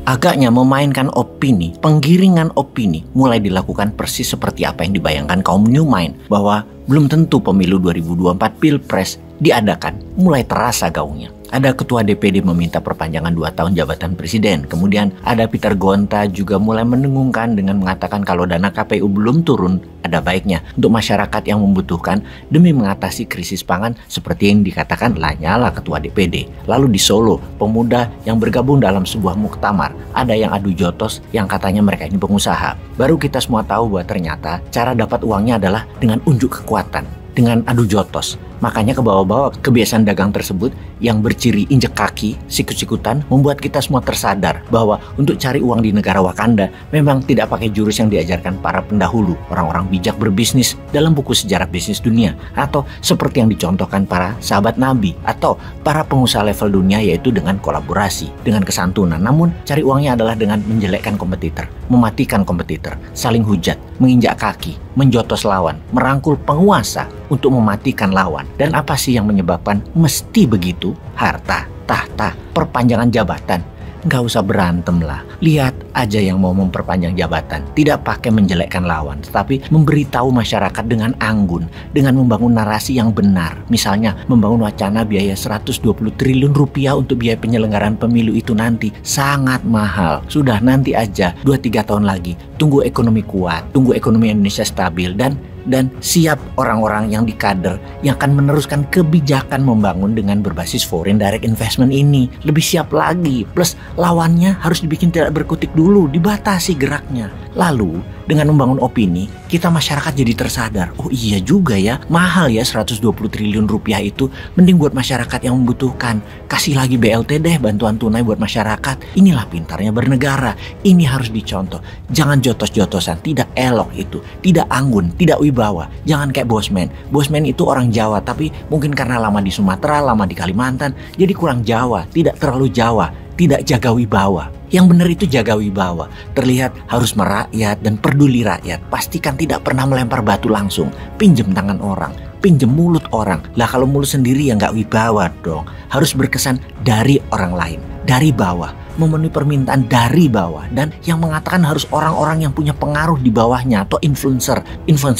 Agaknya memainkan opini, penggiringan opini mulai dilakukan persis seperti apa yang dibayangkan kaum New Mind, bahwa belum tentu pemilu 2024 Pilpres diadakan, mulai terasa gaungnya. Ada ketua DPD meminta perpanjangan 2 tahun jabatan presiden. Kemudian ada Peter Gonta juga mulai mendengungkan dengan mengatakan kalau dana KPU belum turun, ada baiknya untuk masyarakat yang membutuhkan demi mengatasi krisis pangan seperti yang dikatakan Lanyala ketua DPD. Lalu di Solo, pemuda yang bergabung dalam sebuah muktamar, ada yang adu jotos yang katanya mereka ini pengusaha. Baru kita semua tahu bahwa ternyata cara dapat uangnya adalah dengan unjuk kekuatan, dengan adu jotos. Makanya kebawa-bawa kebiasaan dagang tersebut yang berciri injek kaki, sikut-sikutan, membuat kita semua tersadar bahwa untuk cari uang di negara Wakanda memang tidak pakai jurus yang diajarkan para pendahulu, orang-orang bijak berbisnis dalam buku sejarah bisnis dunia, atau seperti yang dicontohkan para sahabat Nabi atau para pengusaha level dunia, yaitu dengan kolaborasi, dengan kesantunan. Namun cari uangnya adalah dengan menjelekkan kompetitor, mematikan kompetitor, saling hujat, menginjak kaki, menjotos lawan, merangkul penguasa untuk mematikan lawan. Dan apa sih yang menyebabkan mesti begitu? Harta, tahta, perpanjangan jabatan. Nggak usah berantem lah. Lihat aja yang mau memperpanjang jabatan. Tidak pakai menjelekkan lawan, tetapi memberitahu masyarakat dengan anggun, dengan membangun narasi yang benar. Misalnya membangun wacana biaya 120 triliun rupiah untuk biaya penyelenggaraan pemilu itu nanti sangat mahal. Sudah, nanti aja 2-3 tahun lagi. Tunggu ekonomi kuat, tunggu ekonomi Indonesia stabil, dan siap orang-orang yang dikader yang akan meneruskan kebijakan membangun dengan berbasis foreign direct investment ini. Lebih siap lagi. Plus lawannya harus dibikin tidak berkutik dulu, dibatasi geraknya. Lalu dengan membangun opini, kita masyarakat jadi tersadar, oh iya juga ya, mahal ya 120 triliun rupiah itu, mending buat masyarakat yang membutuhkan. Kasih lagi BLT deh, bantuan tunai buat masyarakat. Inilah pintarnya bernegara. Ini harus dicontoh. Jangan jotos-jotosan, tidak elok itu, tidak anggun, tidak wibawa. Jangan kayak Bosman. Bosman itu orang Jawa, tapi mungkin karena lama di Sumatera, lama di Kalimantan, jadi kurang Jawa, tidak terlalu Jawa, tidak jaga wibawa. Yang benar itu jaga wibawa, terlihat harus merakyat dan peduli rakyat. Pastikan tidak pernah melempar batu langsung, pinjem tangan orang, pinjem mulut orang. Lah kalau mulut sendiri ya nggak wibawa dong. Harus berkesan dari orang lain, dari bawah, memenuhi permintaan dari bawah. Dan yang mengatakan harus orang-orang yang punya pengaruh di bawahnya, atau influencer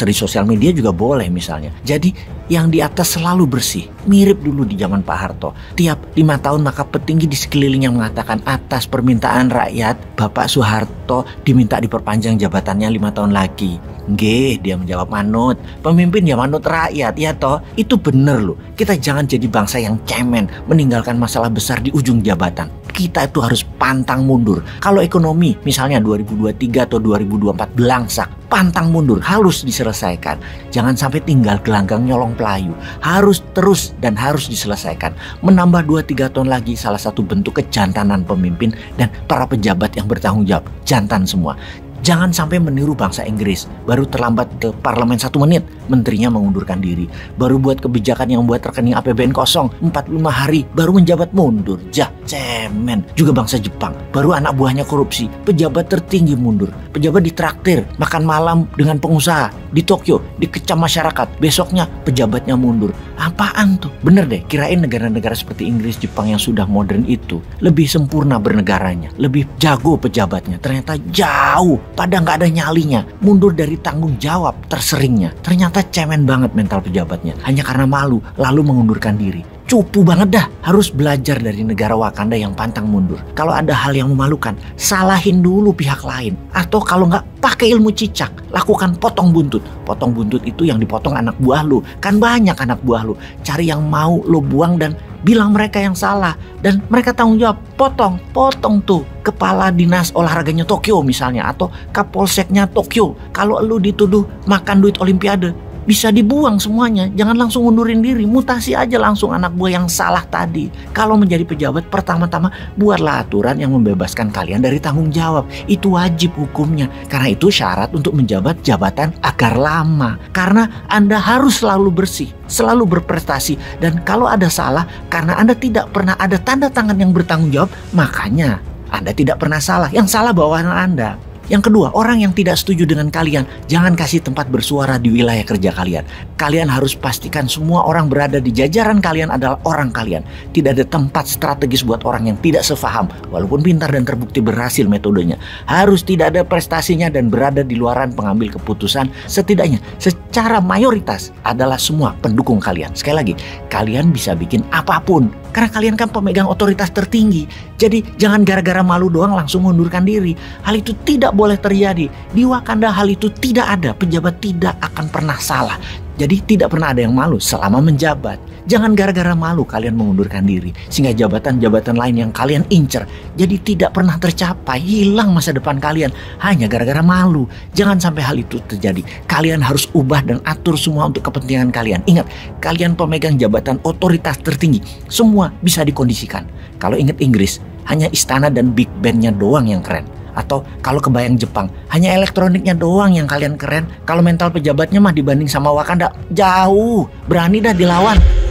di sosial media juga boleh misalnya. Jadi yang di atas selalu bersih, mirip dulu di zaman Pak Harto. Tiap 5 tahun maka petinggi di sekeliling yang mengatakan atas permintaan rakyat Bapak Soeharto diminta diperpanjang jabatannya 5 tahun lagi. Nggih, dia menjawab manut. Pemimpin ya manut rakyat, ya toh. Itu bener loh. Kita jangan jadi bangsa yang cemen, meninggalkan masalah besar di ujung jabatan. Kita itu harus pantang mundur. Kalau ekonomi misalnya 2023 atau 2024 belangsak, pantang mundur, harus diselesaikan. Jangan sampai tinggal gelanggang nyolong pelayu. Harus terus dan harus diselesaikan. Menambah 2-3 tahun lagi salah satu bentuk kejantanan pemimpin dan para pejabat yang bertanggung jawab. Jantan semua. Jangan sampai meniru bangsa Inggris. Baru terlambat ke parlemen 1 menit, menterinya mengundurkan diri. Baru buat kebijakan yang membuat rekening APBN kosong 45 hari, baru menjabat mundur. Cemen. Juga bangsa Jepang. Baru anak buahnya korupsi, pejabat tertinggi mundur. Pejabat ditraktir, makan malam dengan pengusaha. Di Tokyo, dikecam masyarakat. Besoknya pejabatnya mundur. Apaan tuh? Bener deh, kirain negara-negara seperti Inggris, Jepang yang sudah modern itu lebih sempurna bernegaranya, lebih jago pejabatnya. Ternyata jauh. Pada nggak ada nyalinya, mundur dari tanggung jawab terseringnya. Ternyata cemen banget mental pejabatnya, hanya karena malu lalu mengundurkan diri. Cupu banget dah. Harus belajar dari negara Wakanda yang pantang mundur. Kalau ada hal yang memalukan, salahin dulu pihak lain. Atau kalau nggak, pakai ilmu cicak. Lakukan potong buntut. Potong buntut itu yang dipotong anak buah lu. Kan banyak anak buah lu. Cari yang mau lu buang dan bilang mereka yang salah. Dan mereka tanggung jawab. Potong tuh kepala dinas olahraganya Tokyo misalnya. Atau kapolseknya Tokyo. Kalau lu dituduh makan duit olimpiade, bisa dibuang semuanya, jangan langsung mundurin diri, mutasi aja langsung anak buah yang salah tadi. Kalau menjadi pejabat, pertama-tama buatlah aturan yang membebaskan kalian dari tanggung jawab. Itu wajib hukumnya, karena itu syarat untuk menjabat jabatan agar lama. Karena Anda harus selalu bersih, selalu berprestasi, dan kalau ada salah, karena Anda tidak pernah ada tanda tangan yang bertanggung jawab, makanya Anda tidak pernah salah, yang salah bawahan Anda. Yang kedua, orang yang tidak setuju dengan kalian, jangan kasih tempat bersuara di wilayah kerja kalian. Kalian harus pastikan semua orang berada di jajaran kalian adalah orang kalian. Tidak ada tempat strategis buat orang yang tidak sefaham, walaupun pintar dan terbukti berhasil metodenya. Harus tidak ada prestasinya dan berada di luaran pengambil keputusan, setidaknya secara mayoritas adalah semua pendukung kalian. Sekali lagi, kalian bisa bikin apapun, karena kalian kan pemegang otoritas tertinggi. Jadi jangan gara-gara malu doang langsung mengundurkan diri. Hal itu tidak boleh terjadi. Di Wakanda hal itu tidak ada. Pejabat tidak akan pernah salah. Jadi tidak pernah ada yang malu selama menjabat. Jangan gara-gara malu kalian mengundurkan diri, sehingga jabatan-jabatan lain yang kalian incer jadi tidak pernah tercapai, hilang masa depan kalian hanya gara-gara malu. Jangan sampai hal itu terjadi. Kalian harus ubah dan atur semua untuk kepentingan kalian. Ingat, kalian pemegang jabatan otoritas tertinggi. Semua bisa dikondisikan. Kalau ingat Inggris, hanya istana dan big bandnya doang yang keren. Atau kalau kebayang Jepang, hanya elektroniknya doang yang kalian keren. Kalau mental pejabatnya mah dibanding sama Wakanda, jauh. Berani dah dilawan.